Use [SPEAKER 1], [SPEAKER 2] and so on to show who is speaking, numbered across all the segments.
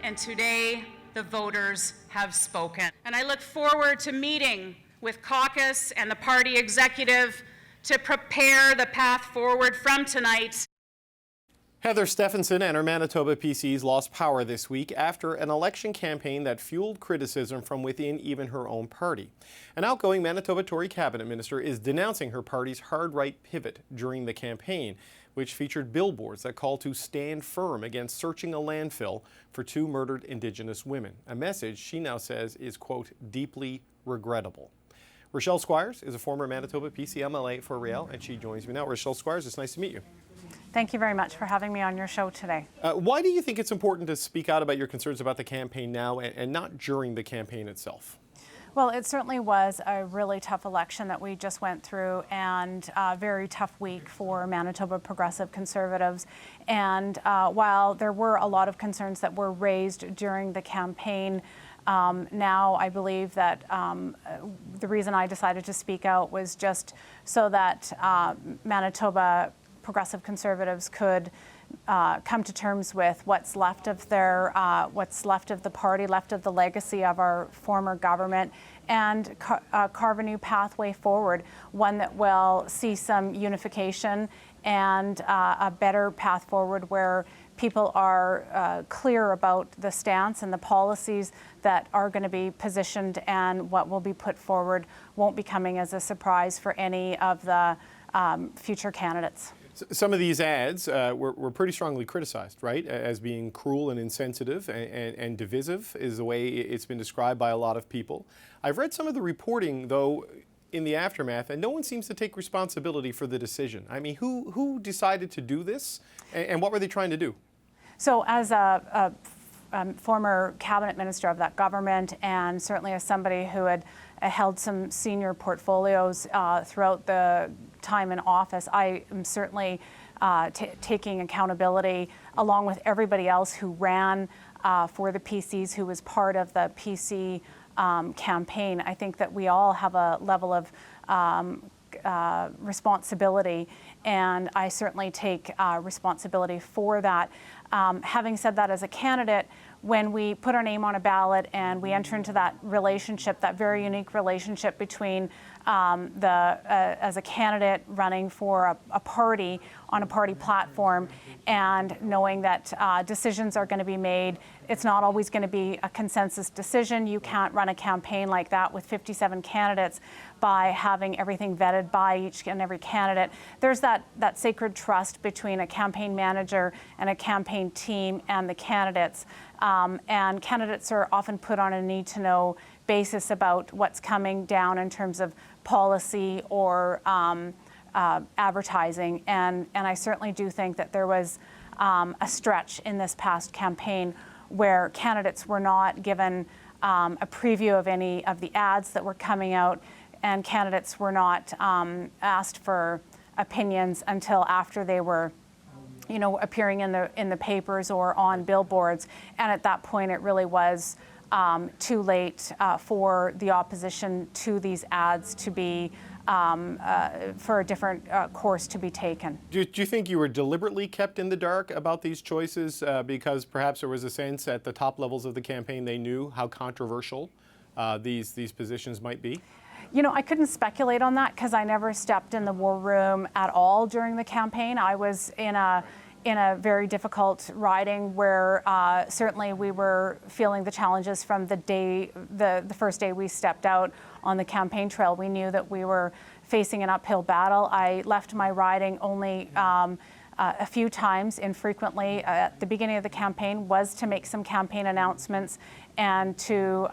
[SPEAKER 1] and today the voters have spoken. And I look forward to meeting with caucus and the party executive to prepare the path forward from tonight.
[SPEAKER 2] Heather Stephenson and her Manitoba PCs lost power this week after an election campaign that fueled criticism from within even her own party. An outgoing Manitoba Tory cabinet minister is denouncing her party's hard-right pivot during the campaign, which featured billboards that call to stand firm against searching a landfill for 2 murdered Indigenous women. A message she now says is, quote, deeply regrettable. Rochelle Squires is a former Manitoba PC MLA for Riel, and she joins me now. Rochelle Squires, it's nice to meet you.
[SPEAKER 3] Thank you very much for having me on your show today.
[SPEAKER 2] Why do you think it's important to speak out about your concerns about the campaign now and not during the campaign itself?
[SPEAKER 3] Well, it certainly was a really tough election that we just went through, and a very tough week for Manitoba Progressive Conservatives. And while there were a lot of concerns that were raised during the campaign, now I believe that the reason I decided to speak out was just so that Manitoba Progressive Conservatives could come to terms with what's left of their, what's left of the party, left of the legacy of our former government, and carve a new pathway forward, one that will see some unification and a better path forward where people are clear about the stance and the policies that are going to be positioned, and what will be put forward won't be coming as a surprise for any of the future candidates.
[SPEAKER 2] Some of these ads were pretty strongly criticized, right, as being cruel and insensitive and divisive is the way it's been described by a lot of people. I've read some of the reporting, though, in the aftermath, and no one seems to take responsibility for the decision. I mean, who decided to do this, and what were they trying to do?
[SPEAKER 3] So as a former cabinet minister of that government, and certainly as somebody who had held some senior portfolios throughout the time in office, I am certainly taking accountability along with everybody else who ran for the PCs, who was part of the PC campaign. I think that we all have a level of responsibility, and I certainly take responsibility for that. Having said that, as a candidate, when we put our name on a ballot and we enter into that relationship, that very unique relationship between as a candidate running for a party on a party platform, and knowing that decisions are going to be made, it's not always going to be a consensus decision. You can't run a campaign like that with 57 candidates by having everything vetted by each and every candidate. There's that sacred trust between a campaign manager and a campaign team and the candidates. And candidates are often put on a need-to-know basis about what's coming down in terms of policy or advertising. And I certainly do think that there was a stretch in this past campaign where candidates were not given a preview of any of the ads that were coming out, and candidates were not asked for opinions until after they were appearing in the papers or on billboards. And at that point, it really was too late for the opposition to these ads to be for a different course to be taken.
[SPEAKER 2] Do you think you were deliberately kept in the dark about these choices because perhaps there was a sense at the top levels of the campaign they knew how controversial these positions might be?
[SPEAKER 3] I couldn't speculate on that because I never stepped in the war room at all during the campaign. I was in a very difficult riding where certainly we were feeling the challenges from the first day we stepped out on the campaign trail. We knew that we were facing an uphill battle. I left my riding only a few times, infrequently, at the beginning of the campaign, was to make some campaign announcements and to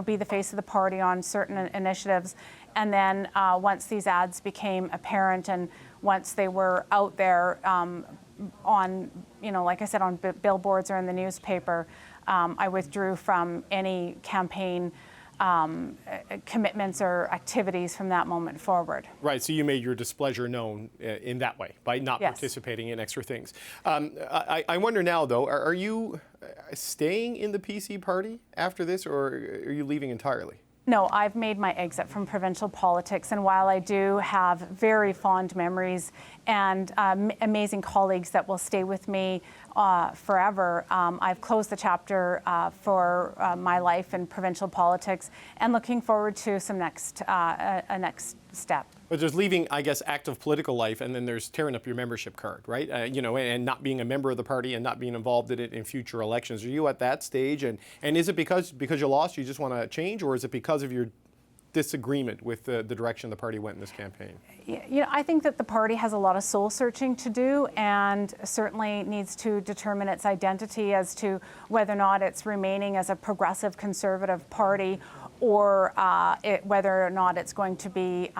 [SPEAKER 3] be the face of the party on certain initiatives. And then once these ads became apparent and once they were out there on, like I said, on billboards or in the newspaper, I withdrew from any campaign commitments or activities from that moment forward.
[SPEAKER 2] Right, so you made your displeasure known in that way, by not participating in extra things. I wonder now, though, are you staying in the PC party after this, or are you leaving entirely?
[SPEAKER 3] No, I've made my exit from provincial politics, and while I do have very fond memories and amazing colleagues that will stay with me forever, I've closed the chapter for my life in provincial politics and looking forward to some next step.
[SPEAKER 2] But there's leaving, I guess, active political life, and then there's tearing up your membership card, right? And not being a member of the party and not being involved in it in future elections. Are you at that stage? And is it because you lost, you just want to change, or is it because of your disagreement with the direction the party went in this campaign?
[SPEAKER 3] I think that the party has a lot of soul searching to do and certainly needs to determine its identity as to whether or not it's remaining as a progressive conservative party or whether or not it's going to be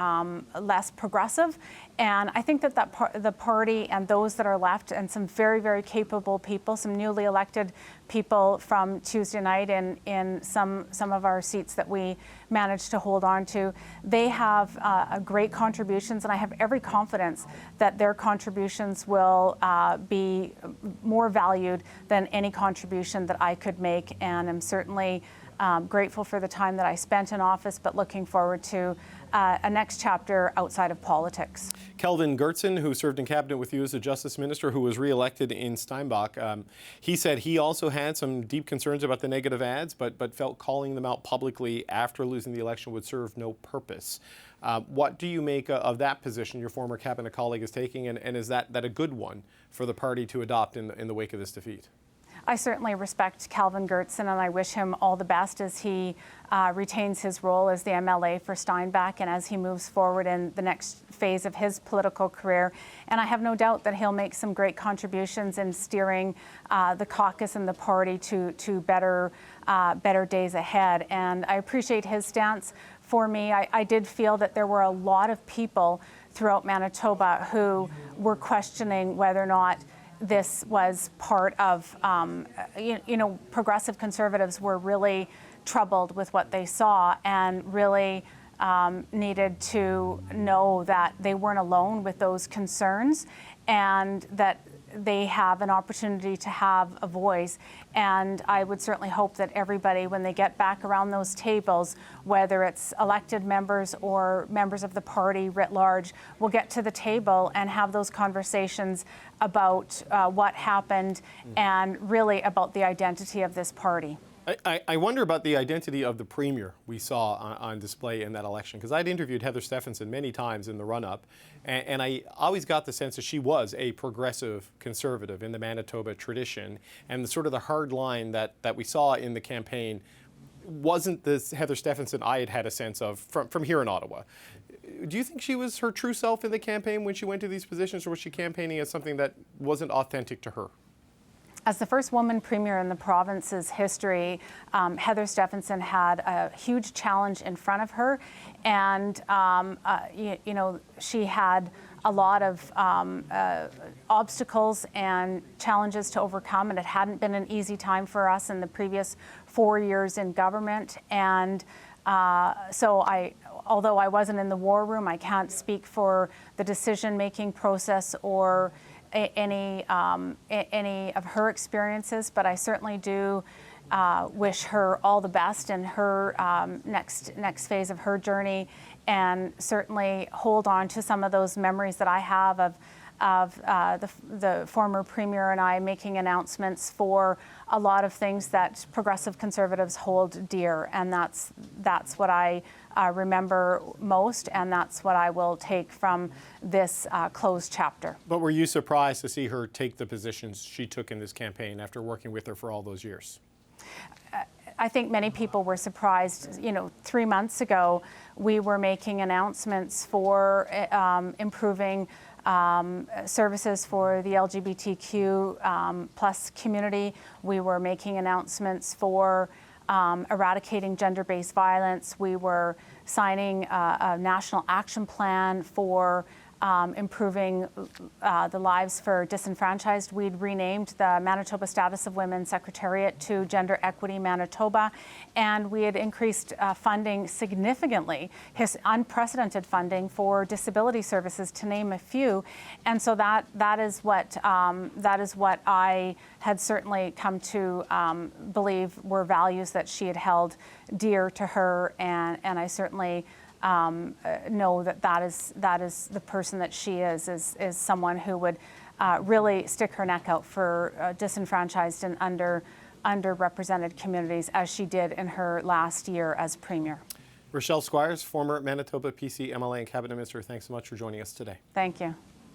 [SPEAKER 3] less progressive. And I think that the party and those that are left, and some very, very capable people, some newly elected people from Tuesday night in some of our seats that we managed to hold on to, they have great contributions, and I have every confidence that their contributions will be more valued than any contribution that I could make. And I'm certainly grateful for the time that I spent in office, but looking forward to a next chapter outside of politics.
[SPEAKER 2] Kelvin Gertzen, who served in cabinet with you as a justice minister, who was re-elected in Steinbach, he said he also had some deep concerns about the negative ads, but felt calling them out publicly after losing the election would serve no purpose. What do you make of that position your former cabinet colleague is taking, and is that a good one for the party to adopt in the wake of this defeat?
[SPEAKER 3] I certainly respect Kelvin Gertzen, and I wish him all the best as he retains his role as the MLA for Steinbach and as he moves forward in the next phase of his political career. And I have no doubt that he'll make some great contributions in steering the caucus and the party to better days ahead. And I appreciate his stance. For me, I did feel that there were a lot of people throughout Manitoba who were questioning whether or not this was part of, progressive conservatives were really troubled with what they saw and really needed to know that they weren't alone with those concerns and that they have an opportunity to have a voice. And I would certainly hope that everybody, when they get back around those tables, whether it's elected members or members of the party writ large, will get to the table and have those conversations about what happened and really about the identity of this party.
[SPEAKER 2] I wonder about the identity of the premier we saw on display in that election, because I'd interviewed Heather Stephenson many times in the run-up, and I always got the sense that she was a progressive conservative in the Manitoba tradition, and the hard line that we saw in the campaign wasn't this Heather Stephenson I had a sense of from here in Ottawa. Do you think she was her true self in the campaign when she went to these positions, or was she campaigning as something that wasn't authentic to her?
[SPEAKER 3] As the first woman premier in the province's history, Heather Stephenson had a huge challenge in front of her, and she had a lot of obstacles and challenges to overcome, and it hadn't been an easy time for us in the previous 4 years in government. And although I wasn't in the war room, I can't speak for the decision-making process or any of her experiences, but I certainly do wish her all the best in her next phase of her journey, and certainly hold on to some of those memories that I have of the former premier and I making announcements for a lot of things that progressive conservatives hold dear, and that's what I remember most, and that's what I will take from this closed chapter.
[SPEAKER 2] But were you surprised to see her take the positions she took in this campaign after working with her for all those years?
[SPEAKER 3] I think many people were surprised. 3 months ago, we were making announcements for improving services for the LGBTQ plus community. We were making announcements for eradicating gender-based violence. We were signing a national action plan for improving the lives for disenfranchised. We'd renamed the Manitoba Status of Women Secretariat to Gender Equity Manitoba, and we had increased funding significantly, unprecedented funding for disability services, to name a few. And so that is what I had certainly come to believe were values that she had held dear to her, and I certainly know that is the person that she is someone who would really stick her neck out for disenfranchised and underrepresented communities, as she did in her last year as Premier.
[SPEAKER 2] Rochelle Squires, former Manitoba PC MLA and Cabinet Minister, thanks so much for joining us today.
[SPEAKER 3] Thank you.